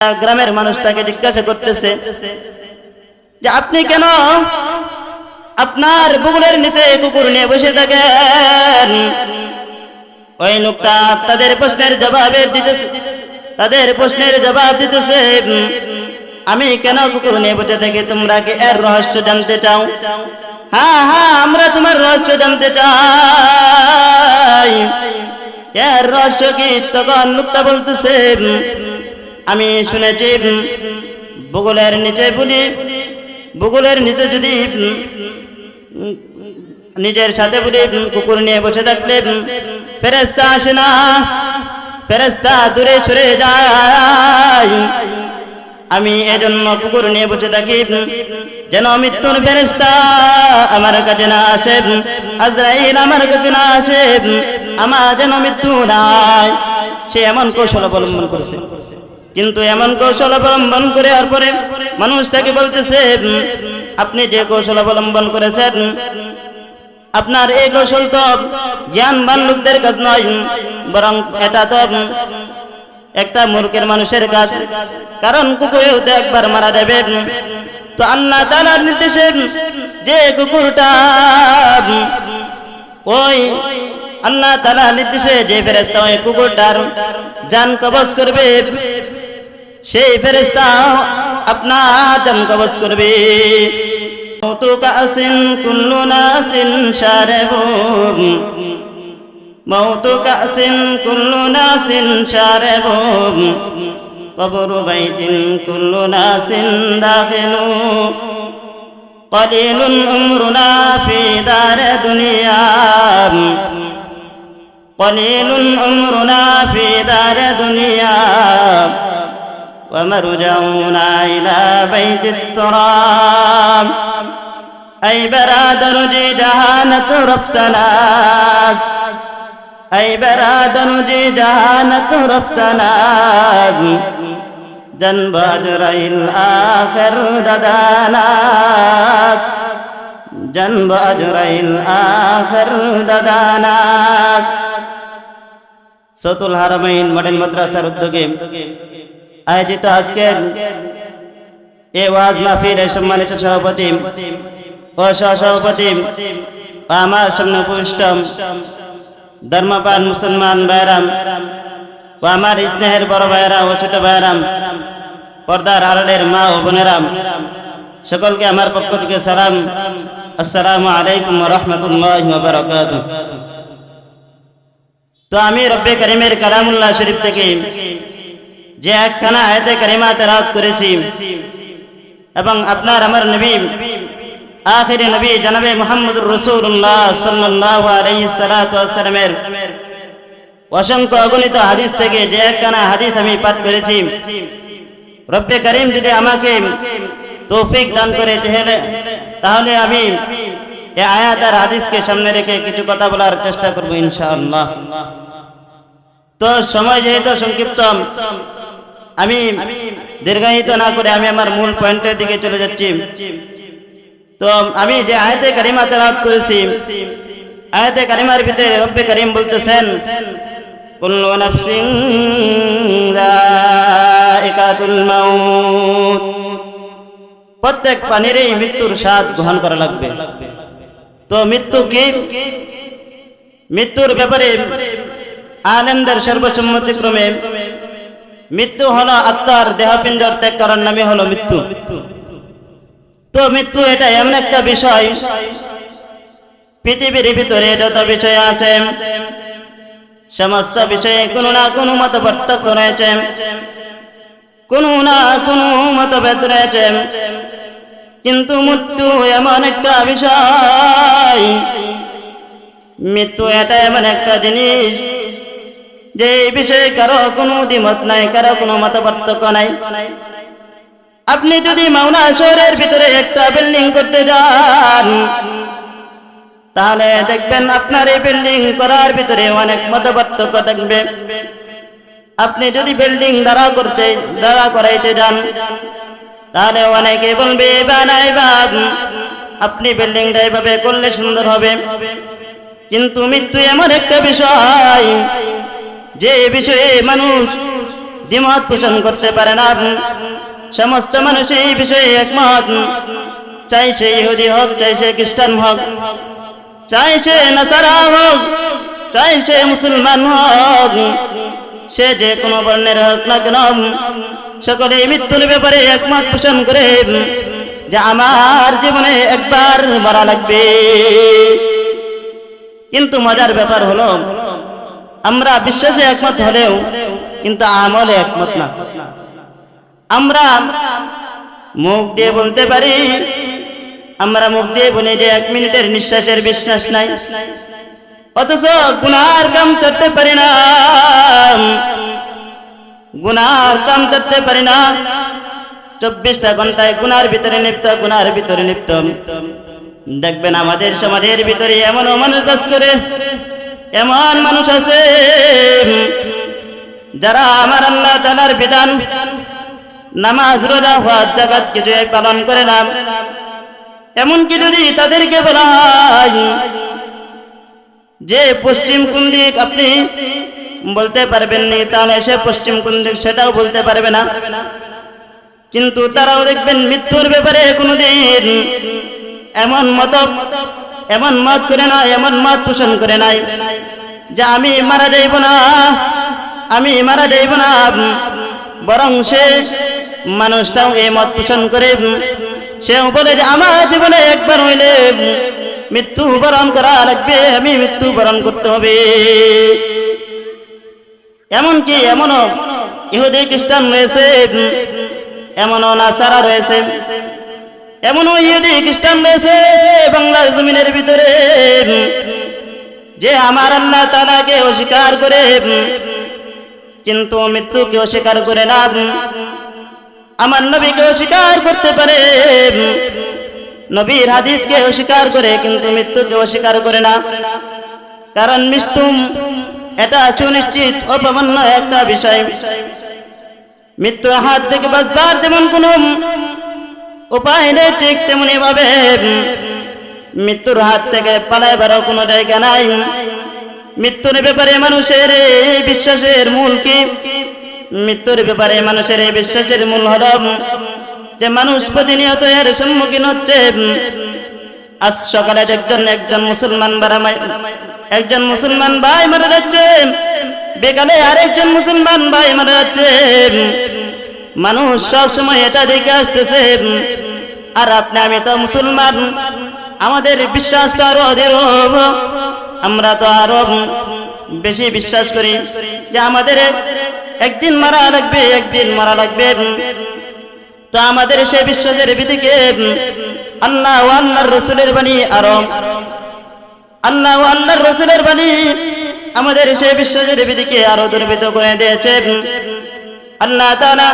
গ্রামের মানুষ তাকে জিজ্ঞাসা করতেছে যে আপনি কেন আপনার বুকুলের নিচে কুকুর নিয়ে বসে থাকেন? ওই লোকটা তাদের প্রশ্নের জবাব দিতেছে আমি কেন কুকুর নিয়ে বসে থাকি, তোমরা কি এর রহস্য জানতে চাও? হ্যাঁ হ্যাঁ, আমরা তোমার রহস্য জানতে চাই। এর রহস্য কি? তখন লোকটা বলতেছে আমি শুনেছি বুকুলের নিচে যদি নিজের সাথে বলি কুকুর নিয়ে বসে থাকলে ফেরেশতা আসে না, ফেরেশতা দূরে সরে যায়। আমি এজন্য কুকুর নিয়ে বসে থাকি যেন মৃত্যুর ফেরেশতা আমার কাছে না আসে, আজরাইল আমার কাছে না আসে, আমার যেন মৃত্যু নাই। সে এমন কৌশল অবলম্বন করছে, কিন্তু এমন কৌশল অবলম্বন করে আর পরে মানুষ তাকে বলতেছে আপনি যে কৌশল অবলম্বন করেছেন আপনার এই কৌশল তো জ্ঞানবান লোকদের কাজ নয়, বরং এটা তো একটা মূর্খের মানুষের কাজ। কারণ কুকুরেও তো একবার মারা যাবে। তো আল্লাহ তাআলার নির্দেশে যে কুকুরটা ওই আল্লাহ তাআলার নির্দেশে যে ফেরেশতা ওই কুকুরটার জান কবজ করবে, সেই ফেরেশতা আপনার জান কবজ করবে। মওতু কাসিন কুল্লু নাসিন শারবু, মওতু কাসিন কুল্লু নাসিন শারবু, কবরু বাইতিন কুল্লু নাসিন দাখিলু, কলিলুন উমরুনা ফি দারে দুনিয়া, কলিলুন উমরুনা ফি দারে দুনিয়া, ومرجعنا إلى بيت التراب أي برادر جي جهانة رفتناس، أي برادر جي جهانة رفتناس، جنب أجرائيل آخر دداناس، جنب أجرائيل آخر دداناس। সৌতুল হারামাইন মডেল মাদ্রাসার উদ্যোগে আয়োজিত আজকের এই ওয়াজ মাহফিলের সম্মানিত সভাপতি ও সহসভাপতি আমার সামনে উপবিষ্ট ধর্মপ্রাণ মুসলমান ভাইরাম ও আমার স্নেহের বড় ভাইরা ও ছোট ভাইরাম, পর্দার আড়ালের মা ও বোনেরাম, সকলকে আমার পক্ষ থেকে সালাম, আসসালামু আলাইকুম ওয়া রাহমাতুল্লাহি ওয়া বারাকাতুহু। তো আমি রব্বে কারীমের কালামুল্লাহ শরীফ থেকে যে একখানা আয়াতে কারিমা তেলাওয়াত করেছি এবং আপনার আমার নবী আখিরি নবী জনাবে মুহাম্মদুর রাসূলুল্লাহ সাল্লাল্লাহু আলাইহি সাল্লাতু ওয়াসাল্লামের অসংখ্য অগণিত হাদিস থেকে যে একখানা হাদিস আমি পাঠ করেছি, রব্বে কারীম যদি আমাকে তৌফিক দান করে তাহলে আমি এই আয়াত আর হাদিসকে সামনে রেখে কিছু কথা বলার চেষ্টা করব ইনশাআল্লাহ। তো সময় যেহেতু সংক্ষিপ্ত, আমি দীর্ঘায়িত না করে আমি আমার মূল পয়েন্টের দিকে চলে যাচ্ছি। তো আমি যে আয়াতে কারিমা তেলাওয়াত করেছি, আয়াতে কারিমার ভিতরে রব্বে কারীম বলতেছেন কুল্লু নাফসিন যায়িকাতুল মাউত, প্রত্যেক প্রাণীরই মৃত্যুর স্বাদ গ্রহণ করা লাগবে। তো মৃত্যু কি? মৃত্যুর ব্যাপারে আলেমদের সর্বসম্মতিক্রমে মৃত্যু হলো আত্মার দেহপিণ্ডর ত্যাগ করার নামে হলো মৃত্যু। তো মৃত্যু এটা এমন একটা বিষয়, পৃথিবীর ভিতরে যত বিষয় আছে সমস্ত বিষয়ে কোনো না কোনো মত পার্থক্য রয়েছে, কোনো না কোনো মতভেদ রয়েছে, কিন্তু মৃত্যু এমন একটা বিষয়, মৃত্যু এটা এমন একটা জিনিস যে এই বিষয়ে কারো কোনো দ্বিমত নাই, কারো কোনো মত পার্থক্য নাই। আপনি যদি মাওনা শহরের ভিতরে একটা বিল্ডিং করতে যান তাহলে দেখবেন আপনার এই বিল্ডিং করার ভিতরে অনেক মত পার্থক্য থাকবে। আপনি যদি বিল্ডিং দাঁড়া করাইতে যান তাহলে অনেকে বলবে আপনি বিল্ডিংটা এইভাবে করলে সুন্দর হবে, কিন্তু মৃত্যু এমন একটা বিষয় যে বিষয়ে মানুষ দ্বিমত পোষণ করতে পারে না। সমস্ত মানুষ এই বিষয়ে একমত, চাই সে ইহুদি হোক, চাই সে খ্রিস্টান হোক, চাই সে নাসারা হোক, চাই সে মুসলমান হোক, সে যে কোনো বর্ণের হোক না কেন, সকলে মৃত্যুর ব্যাপারে একমত পোষণ করে যে আমার জীবনে একবার মরা লাগবে। কিন্তু মজার ব্যাপার হলো আমরা বিশ্বাসে একমত হলেও কিন্তু আমলে একমত না। আমরা মুখ দিয়ে বলতে পারি, আমরা মুখ দিয়ে বলি যে 1 মিনিটের নিঃশ্বাসের বিশ্বাস নাই, অথচ গুনার কাম করতে পারি না, গুনার কাম করতে পারি না। 24টা ঘন্টায় গুনার ভিতরে লিপ্ত, গুনার ভিতরে লিপ্ত। দেখবেন আমাদের সমাজের ভিতরে এমনও মানুষ বাস করে, এমন মানুষ আছে যারা আমার আল্লাহ তাআলার বিধান নামাজ রোজা হজ যাকাত কিছু পালন করে না। এমনকি যদি তাদেরকে বলা হয় যে পশ্চিম কোন দিক, আপনি বলতে পারবেন না, তাহলে সে পশ্চিম কোন দিক সেটাও বলতে পারবে না। কিন্তু তারাও দেখবেন মৃত্যুর ব্যাপারে কোনোদিন এমন মত করে না, এমন মত পোষণ করে নাই যে আমি মারা যাইব না, আমি মারা যাইব না। বরং সে মানুষটাও এই মত পোষণ করে, সেও বলে যে আমার জীবনে একবার হইলে মৃত্যু বরণ করা লাগবে, আমি মৃত্যু বরণ করতে হবে। এমনকি এমনও ইহুদি খ্রিস্টান রয়েছে, এমনও নাসারা রয়েছে, এমনও ইহুদি খ্রিস্টান রয়েছে বাংলার জমিনের ভিতরে যে আমার আল্লাহ তাআলাকে অস্বীকার করে কিন্তু মৃত্যুকে অস্বীকার করে না। আমার নবীকে অস্বীকার করতে পারে, নবীর হাদিসকে অস্বীকার করে কিন্তু মৃত্যুকে অস্বীকার করে না। কারণ মৃত্যু এটা সুনিশ্চিত অপমান্য একটা বিষয়। মৃত্যুর হাত থেকে বাঁচবার যেমন কোনো উপায় নেই, ঠিক তেমনি ভাবে মৃত্যুর হাত থেকে পালাইবারও কোনো জায়গা নাই। মৃত্যুর ব্যাপারে মানুষের এই বিশ্বাসের মূল কি? মৃত্যুর ব্যাপারে মানুষের এই বিশ্বাসের মূল হল যে মানুষ প্রতিনিয়ত এর সম্মুখীন হচ্ছে। আজ সকালে একজন মুসলমান ভাই মারা যাচ্ছে, বিকালে আরেকজন মুসলমান ভাই মারা যাচ্ছে। মানুষ সব সময় এটা দেখে আসতেছে। আর আপনি আমি তো মুসলমান, আমাদের বিশ্বাসটা আরো অধীর, আমরা তো আরো বেশি বিশ্বাস করি যে আমাদের একদিন মারা লাগবে, একদিন মারা লাগবে। তো আমাদের সে বিশ্বাসের ভিত্তিতে আল্লাহ ও আল্লাহর রাসূলের বাণী আরো, আল্লাহ ও আল্লাহর রাসূলের বাণী আমাদের সে বিশ্বাসের ভিত্তিকে আরো দুর্বৃত্ত করে দিয়েছে। আল্লাহ তাআলা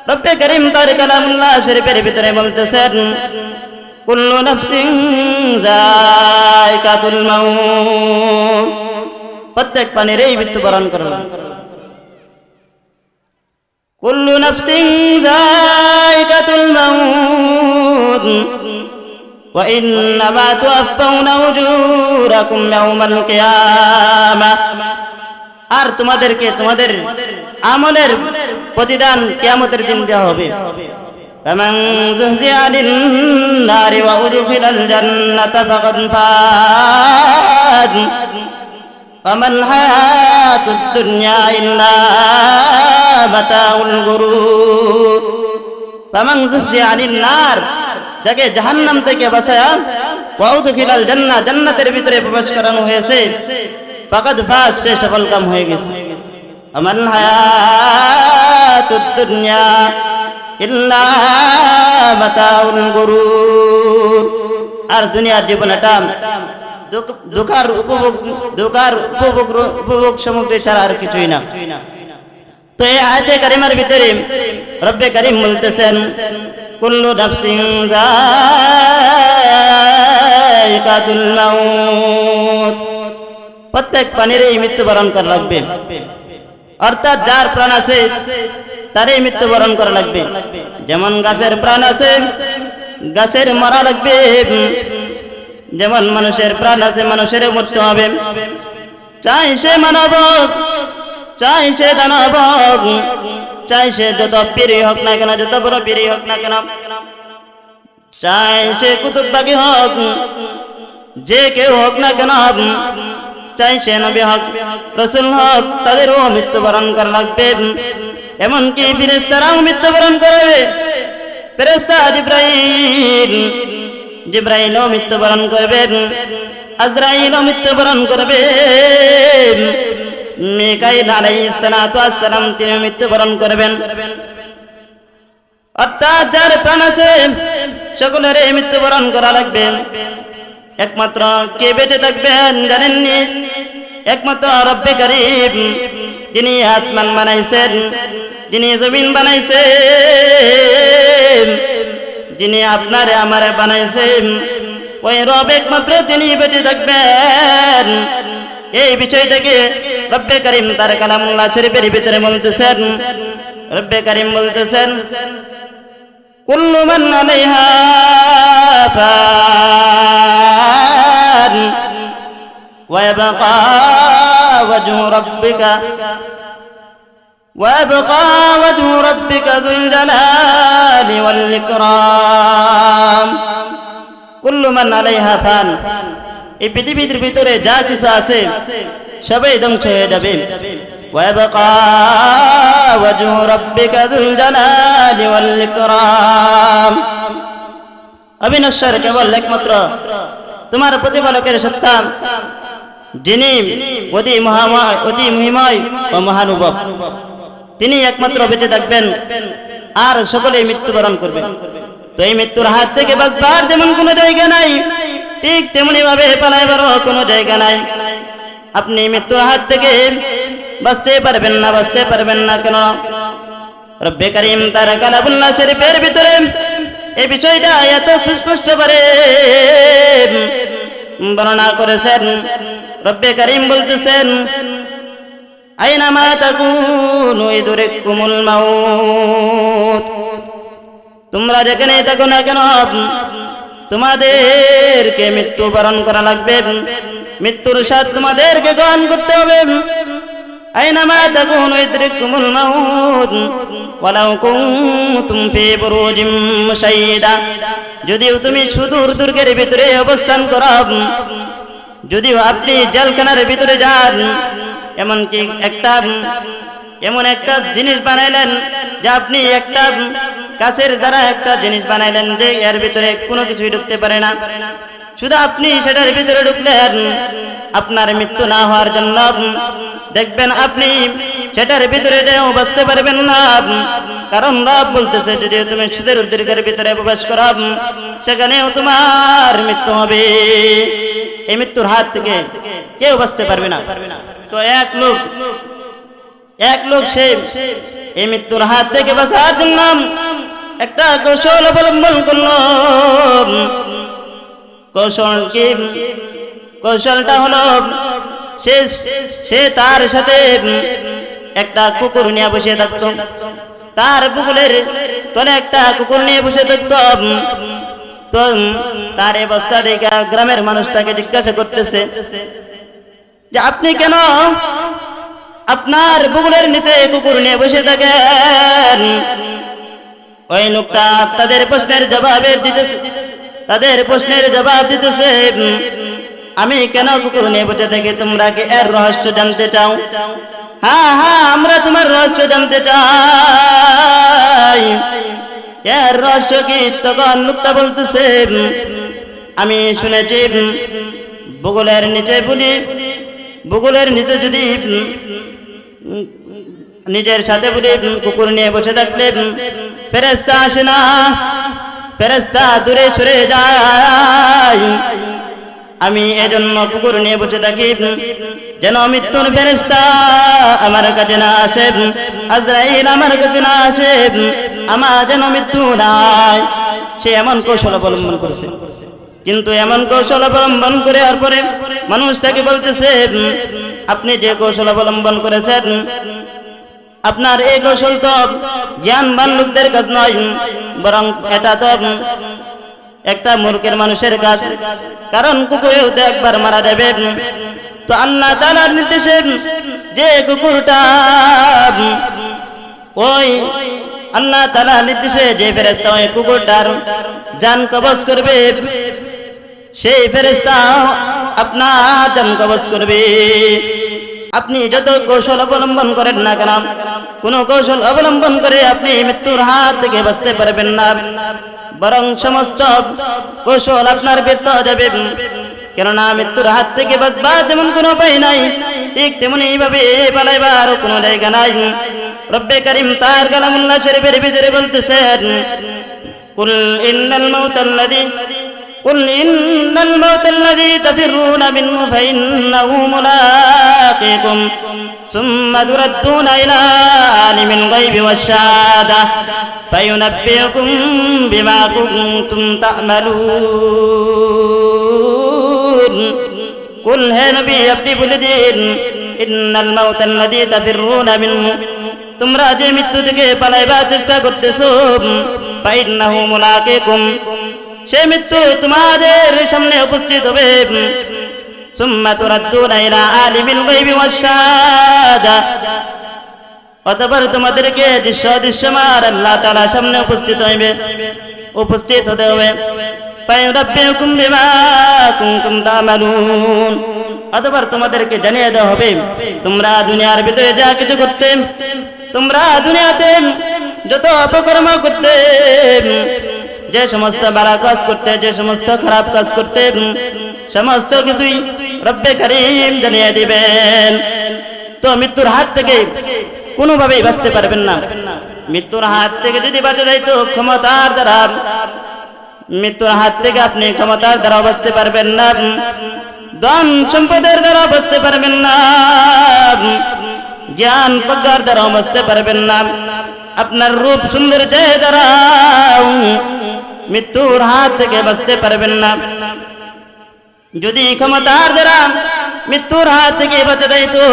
রব্বে করিম তার কালামুল্লাহ শরীফের ভিতরে বলতেছেন, কুল্লু নাফসিন যায়কাতুল মাউত, প্রত্যেক প্রাণীর এই মৃত্যুবরণ করবে। কুল্লু নাফসিন যায়কাতুল মাউত ওয়া ইন্নামা তুওয়াফাউনা উজুরাকুম ইয়াওমাল কিয়ামাহ, আর তোমাদেরকে তোমাদের আমলের প্রতিদান কিয়ামতের দিন দেওয়া হবে। ফামান যুহজিয়া আনিন নারি ওয়া উদখিলাল জান্নাতা ফাকাদ ফাজ ওয়ামাল হায়াতুদ দুনিয়া ইল্লা মাতাউল গুরুর। ফামান যুহজিয়া আনিন নার, যাকে জাহান্নাম থেকে বাঁচায়া, ওয়া উদখিলাল জান্নাহ, জান্নাতের ভিতরে প্রবেশ করানো হয়েছে, ফাকাদ ফাজ, সে সফল কাম হয়ে গেছে। ওয়ামাল হায়াতুদ দুনিয়া ইল্লা মাতাউল গুরুর, আর দুনিয়ার জীবন এটা দুঃখার উপভোগ সামগ্রী ছাড়া আর কিছুই না। তো এই আয়াতে কারিমার ভিতরে রব্বে কারিম বলতেছেন, কুল্লু নাফসিন যায়কাতুল মাউত, প্রত্যেক প্রাণীর এই মৃত্যুবরণ করা লাগবে। অর্থাৎ যার প্রাণ আছে তারই মৃত্যুবরণ করা লাগবে। যেমন গাছের প্রাণ আছে, গাছের মরা লাগবে। যেমন মানুষের প্রাণ আছে, মানুষের মরতে হবে। চাই সে মানব হোক, চাই সে দানব হোক, চাই সে যত পীরই হোক না কেন, যত বড় পীরই হোক না কেন, চাই সে কুতুববাগী হোক, যে কেউ হোক না কেন, চাই সে নবী হোক, রাসূল হোক, তাদেরও মৃত্যুবরণ করা লাগবে। এমনকি ফেরেশতারাও মৃত্যুবরণ করবে। ফেরেশতা জিবরাইলও মৃত্যুবরণ করবে, আজরাইলও মৃত্যুবরণ করবে, মিকাইল আলাইহিস সালাতু ওয়াস সালাম তিনি মৃত্যুবরণ করবেন। অর্থাৎ যার প্রাণ আছে সকলের মৃত্যুবরণ করা লাগবে। একমাত্র কে বেঁচে থাকবেন জানেননি? একমাত্র রব্বে কারীম, যিনি আসমান বানাইছেন, যিনি জমিন বানাইছেন, যিনি আপনারে আমারে বানাইছেন, ওই রব একমাত্র তিনি বেঁচে থাকবেন। এই বিষয়টাকে রব্বে কারীম তার কালামুল্লাহ শরীফের ভিতরে বলতেছেন। রব্বে কারীম বলতেছেন, কুল্লু মান আলাইহা ফান ওয়া ইয়াবকা ওয়াজহু রাব্বিকা যুল জালালি ওয়াল ইকরাম। কুল্লু মান আলাইহা ফান, এই পৃথিবীর ভিতরে যা কিছু আছে সবই ধ্বংস হয়ে যাবে। ওয়া ইয়াবকা ওয়াজহু রাব্বিকা যুল জালালি ওয়াল ইকরাম, অবিনশ্বর কেবল একমাত্র তোমার প্রতিপালকের সত্তা, যিনি অতি মহিময় ও মহানুভব, তিনি একমাত্র বেঁচে থাকবেন আর সকলেই মৃত্যুবরণ করবেন। তো এই মৃত্যুর হাত থেকে বাঁচবার যেমন কোনো জায়গা নাই, ঠিক তেমনি ভাবে পালাইবারও কোনো জায়গা নাই। আপনি মৃত্যুর হাত থেকে বাঁচতে পারবেন না কেন? রব্বে কারীম তার কালামুল্লাহ শরীফের ভিতরে এই বিষয়টা এত সুস্পষ্ট করে বর্ণনা করেছেন। রব্বে কারীম বলতেছেন, আইনামা তাকুনু ইদরিকুমুল মাউত, তোমরা যেখানে থাকো না কেন তোমাদেরকে মৃত্যুবরণ করা লাগবে, মৃত্যুর স্বাদ তোমাদেরকে গ্রহণ করতে হবে। আইনামা তাকুনু ইদরিকুমুল মাউত ওয়ালাউ কুনতুম ফি বুরুজিম মুশাইয়্যিদা, যদিও তুমি সুদূর দুর্গের ভিতরে অবস্থান করো, যদিও আপনি জেলখানার ভিতরে যান, এমনকি এমন একটা জিনিস বানাইলেন যে আপনি একটা কাছের দ্বারা একটা জিনিস বানাইলেন যে এর ভিতরে কোনো কিছুই ঢুকতে পারে না, শুধু আপনি সেটার ভিতরে ঢুকলেন আপনার মৃত্যু না হওয়ার জন্য। দেখবেন আপনি সেটার ভিতরে যেও বাঁচতে পারবেন না, কারণ রব বলতেছে যদি তুমি সুদের দুর্গের ভিতরে প্রবেশ করো সেখানেও তোমার মৃত্যু হবে। এই মৃত্যুর হাত থেকে কেউ বাঁচতে পারবে না। তো এক লোক সে এই মৃত্যুর হাত থেকে বাঁচার জন্য একটা কৌশল অবলম্বন করল। কৌশলটা হলো সে তার সাথে একটা কুকুর নিয়ে বসে থাকত, তার বুকুলের তলে একটা কুকুর নিয়ে বসে থাকত। তো তার অবস্থা দেখে গ্রামের মানুষ তাকে জিজ্ঞাসা করতেছে যে আপনি কেন আপনার বুকুলের নিচে কুকুর নিয়ে বসে থাকেন? ওই লোকটা তাদের প্রশ্নের জবাব দিতেছে, আমি কেন কুকুর নিয়ে বসে থাকি তোমরা কি এর রহস্য জানতে চাও? হ্যাঁ, আমরা তোমার রহস্য জানতে চাই। এর রহস্য কি? তখন লোকটা বলতেছে, আমি শুনেছি বুকুলের নিচে যদি নিজের সাথে বলি কুকুর নিয়ে বসে থাকলে ফেরেশতা আসে না, ফেরেশতা দূরে সরে যায়। আমি এজন্য কুকুর নিয়ে বসে থাকি যেন মৃত্যুর ফেরেশতা আমার কাছে না আসে, আজরাইল আমার কাছে না আসে, আমার যেন মৃত্যু নাই। সে এমন কৌশল অবলম্বন করছে, কিন্তু এমন কৌশল অবলম্বন করে আর পরে মানুষ তাকে বলতেছে, আপনি যে কৌশল অবলম্বন করেছেন আপনার এই কৌশল তো জ্ঞানবান লোকদের কাজ নয়, বরং এটা তো একটা মূর্খের মানুষের কাজ। কারণ কুকুরেও তো একবার মারা যাবে, তো আল্লাহ তাআলার নির্দেশে যে কুকুরটা ওই আল্লাহ তাআলার নির্দেশে যে ফেরেশতা ওই কুকুরটার জান কবজ করবে, সেই ফেরেশতা আপনার জান কবজ করবে। আপনি যত কৌশল অবলম্বন করেন না কেন, কোন কৌশল অবলম্বন করে আপনি মৃত্যুর হাত থেকে বাঁচতে পারবেন না, বরং সমস্ত কৌশল আপনার ব্যর্থ হয়ে যাবে। কেননা মৃত্যুর হাত থেকে বাঁচবার যেমন কোনো উপায় নাই, ঠিক তেমনি এইভাবে পালাইবার কোনো জায়গা নাই। রব্বে কারীম তার কালামুল্লাহ শরীফের ভিতরে বলতেছেন, কুল ইন্নাল মাউতাল্লাযী তাফিরুনা মিনহু ফাইন্নাহু মুলাকীকুম সুম্মা তুরাদ্দুনা ইলা আলিমিল গায়বি ওয়াশ-শাহাদা ফায়ুনাব্বিউকুম বিমা কুনতুম তা'মালুন। কুল হে নবী আপনি বলে দিন, ইন্নাল মাউতাল্লাযী তাফিরুনা মিনহু, তোমরা যে মৃত্যু থেকে পালাইবার চেষ্টা করতেছো, ফাইন্নাহু মুলাকীকুম, সে মৃত্যু তোমাদের সামনে উপস্থিত হবে। সুম্মা তুরাদ্দুনা ইলা আলিমিল গায়বি ওয়াশ-শাহাদা, অতঃপর তোমাদেরকে দৃশ্যমান আল্লাহ তাআলার সামনে উপস্থিত হতে হবে। ফায়ুনাব্বিউকুম বিমা কুনতুম তা'মালুন, অতঃপর তোমাদেরকে জানিয়ে দেওয়া হবে তোমরা দুনিয়ার ভিতরে যা কিছু করতে, তোমরা দুনিয়াতে যত অপকর্ম করতে, যে সমস্ত ভালো কাজ করতে, যে সমস্ত খারাপ কাজ করতে, সমস্ত কিছুই রব্বে কারীম জানিয়ে দিবেন। তো মৃত্যুর হাত থেকে কোনোভাবেই বাঁচতে পারবেন না। মৃত্যুর হাত থেকে যদি বাঁচা যায় তো ক্ষমতার দ্বারা, মৃত্যুর হাত থেকে আপনি ক্ষমতার দ্বারা বাঁচতে পারবেন না, ধন সম্পদের দ্বারা বাঁচতে পারবেন না, জ্ঞান প্রজ্ঞার দ্বারা বাঁচতে পারবেন না, আপনার রূপ সৌন্দর্যের দ্বারা মৃত্যুর হাত থেকে বাঁচতে পারবেন না। যদি ক্ষমতার দ্বারা মৃত্যুর হাত থেকে বাঁচা যায় তো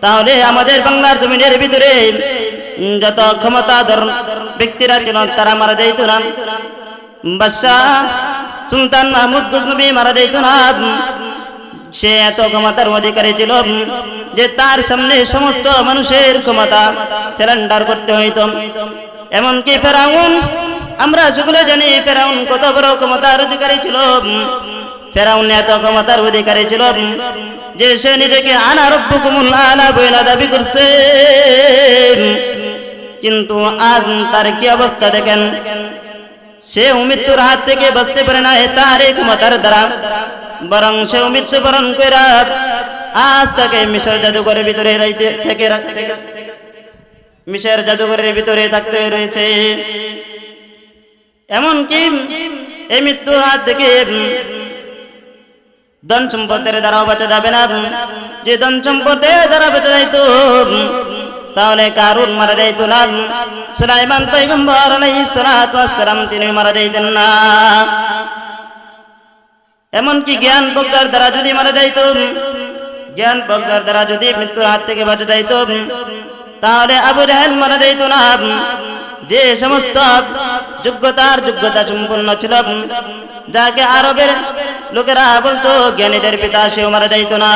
তাহলে আমাদের বাংলার জমিনের ভিতরে যত ক্ষমতাধর ব্যক্তিরা ছিল তারা মারা যাইত না। বাদশাহ সুলতান মাহমুদ গজনবী মারা যাইত না। সে এত ক্ষমতার অধিকারী ছিল যে তার সামনে সমস্ত মানুষের ক্ষমতা সারেন্ডার করতে হইত। এমনকি ফেরাউন, আমরা সকলে জানি ফেরাউন কত বড় ক্ষমতার অধিকারী ছিল। ফেরাউন এত ক্ষমতার অধিকারী ছিল যে সে নিজেকে আনা রব্বুকুমুল আলা বলে দাবি করছে, কিন্তু আজ তার কি অবস্থা দেখেন। সে মৃত্যুর হাত থেকে বাঁচতে পারে না তার এই ক্ষমতার দ্বারা, বরং সে মৃত্যুবরণ কইরা আজ তাকে মিশর জাদুঘরের ভিতরে মিশর জাদুঘরের ভিতরে থাকতে রয়েছে। এমনকি এই মৃত্যুর হাত থেকে ধন সম্পদের দ্বারাও বাঁচা যাবে না। যে ধন সম্পদের দ্বারা বাঁচা যাইত তাহলে কারুন মারা যাইত না, সুলাইমান পয়গম্বর আলাইহিস সালাতু ওয়াস সালাম তিনি মারা যাইতেন না। এমনকি জ্ঞান প্রজ্ঞার দ্বারা যদি মারা যাইত, জ্ঞান প্রজ্ঞার দ্বারা যদি মৃত্যুর হাত থেকে বাঁচা যাইত তাহলে আবু জাহেল মারা যাইত না। যে সমস্ত যোগ্যতা সম্পন্ন ছিল, যাকে আরবের লোকেরা বলতো জ্ঞানীদের পিতা, সেও মারা যাইত না।